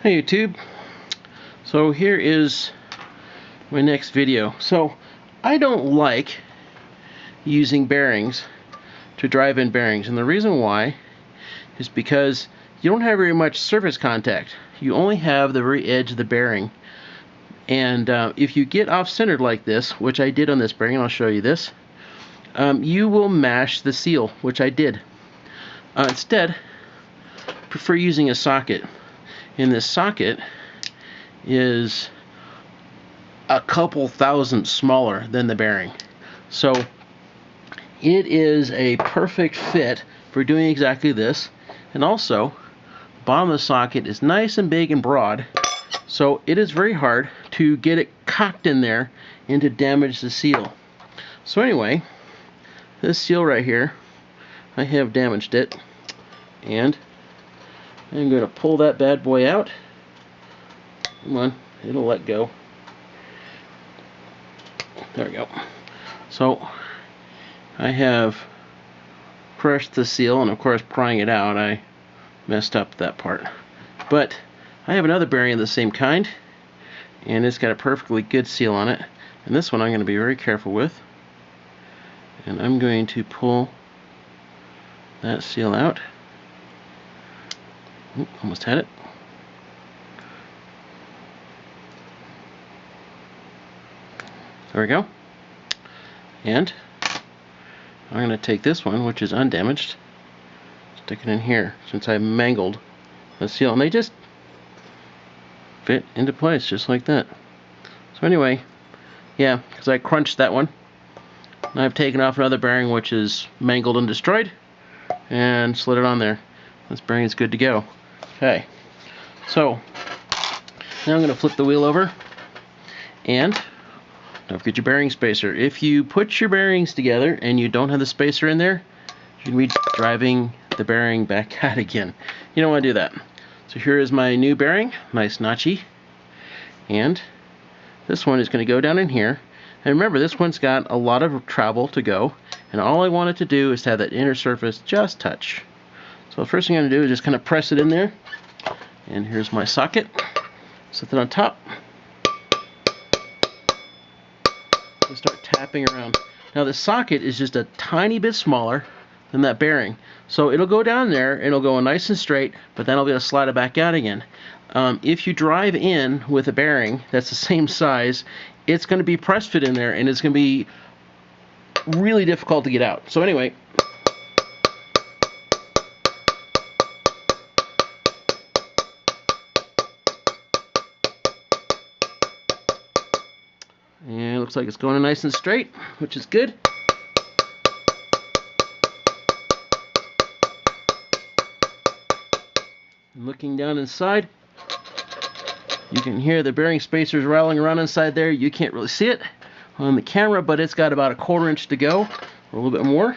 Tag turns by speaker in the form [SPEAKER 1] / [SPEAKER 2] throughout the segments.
[SPEAKER 1] Hey YouTube, so here is my next video. So I don't like using bearings to drive in bearings, and the reason why is because you don't have very much surface contact. You only have the very edge of the bearing, and if you get off-centered like this, which I did on this bearing, and I'll show you this, you will mash the seal, which I did. Instead, prefer using a socket. In this socket is a couple thousand smaller than the bearing, so it is a perfect fit for doing exactly this. And also, the bottom of the socket is nice and big and broad, so it is very hard to get it cocked in there and to damage the seal. So anyway, this seal right here, I have damaged it, and I'm going to pull that bad boy out. Come on, it'll let go. There we go. So I have crushed the seal, and of course prying it out I messed up that part. But I have another bearing of the same kind, and it's got a perfectly good seal on it. And this one I'm going to be very careful with. And I'm going to pull that seal out. Oop, almost had it. There we go. And I'm going to take this one, which is undamaged, stick it in here, since I mangled the seal, and they just fit into place just like that. So anyway, yeah, because I crunched that one, and I've taken off another bearing which is mangled and destroyed, and slid it on there. This bearing is good to go. Okay, so now I'm going to flip the wheel over, and don't forget your bearing spacer. If you put your bearings together and you don't have the spacer in there, you're going to be driving the bearing back out again. You don't want to do that. So here is my new bearing, nice notchy, and this one is going to go down in here. And remember, this one's got a lot of travel to go, and all I want it to do is to have that inner surface just touch. So the first thing I'm going to do is just kind of press it in there, and here's my socket. Set it on top. And start tapping around. Now the socket is just a tiny bit smaller than that bearing, so it'll go down there, it'll go nice and straight, but then I'll be able to slide it back out again. If you drive in with a bearing that's the same size, it's going to be press fit in there, and it's going to be really difficult to get out. So anyway, and it looks like it's going nice and straight, which is good. And looking down inside, you can hear the bearing spacers rattling around inside there. You can't really see it on the camera, but it's got about a 1/4 inch to go, or a little bit more.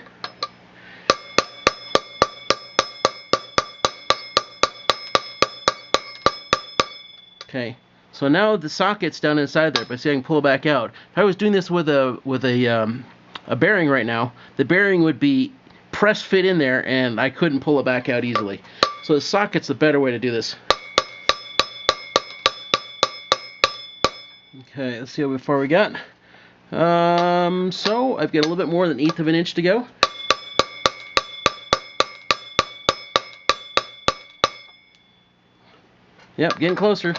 [SPEAKER 1] Okay, so now the socket's down inside there, but see, I can pull it back out. If I was doing this with a bearing right now, the bearing would be press fit in there, and I couldn't pull it back out easily. So the socket's the better way to do this. Okay, let's see how far we got. So I've got a little bit more than 1/8 of an inch to go. Yep, getting closer.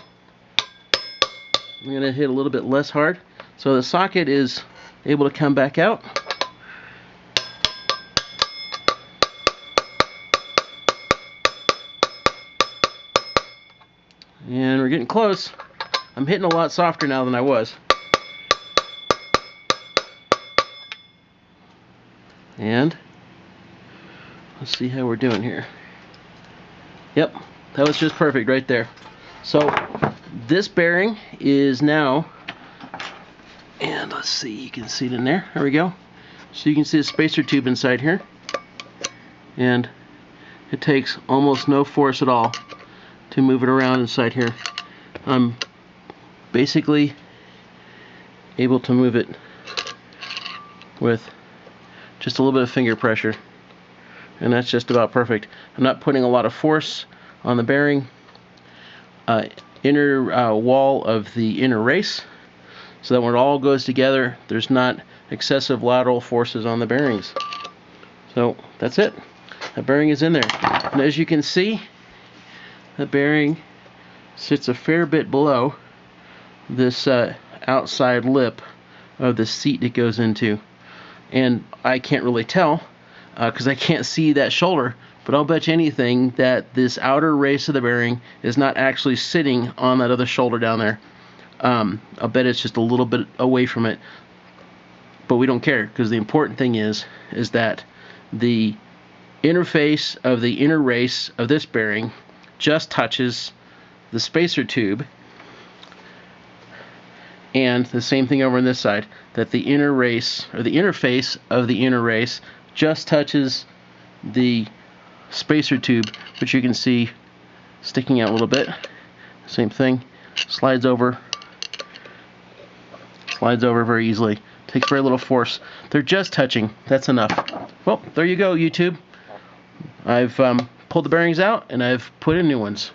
[SPEAKER 1] I'm going to hit a little bit less hard, so the socket is able to come back out. And we're getting close. I'm hitting a lot softer now than I was. And let's see how we're doing here. Yep, that was just perfect right there. So this bearing is now, and let's see, you can see it in there. There we go. So you can see the spacer tube inside here, and it takes almost no force at all to move it around inside here. I'm basically able to move it with just a little bit of finger pressure, and that's just about perfect. I'm not putting a lot of force on the bearing. inner wall of the inner race, so that when it all goes together, there's not excessive lateral forces on the bearings. So that's it. The bearing is in there. And as you can see, the bearing sits a fair bit below this outside lip of the seat it goes into. And I can't really tell because I can't see that shoulder, but I'll bet you anything that this outer race of the bearing is not actually sitting on that other shoulder down there. I'll bet it's just a little bit away from it, but we don't care, because the important thing is that the interface of the inner race of this bearing just touches the spacer tube, and the same thing over on this side, that the inner race, or the interface of the inner race, just touches the spacer tube, which you can see sticking out a little bit. Same thing, slides over very easily. Takes very little force. They're just touching. That's enough. Well, there you go, YouTube. I've pulled the bearings out, and I've put in new ones.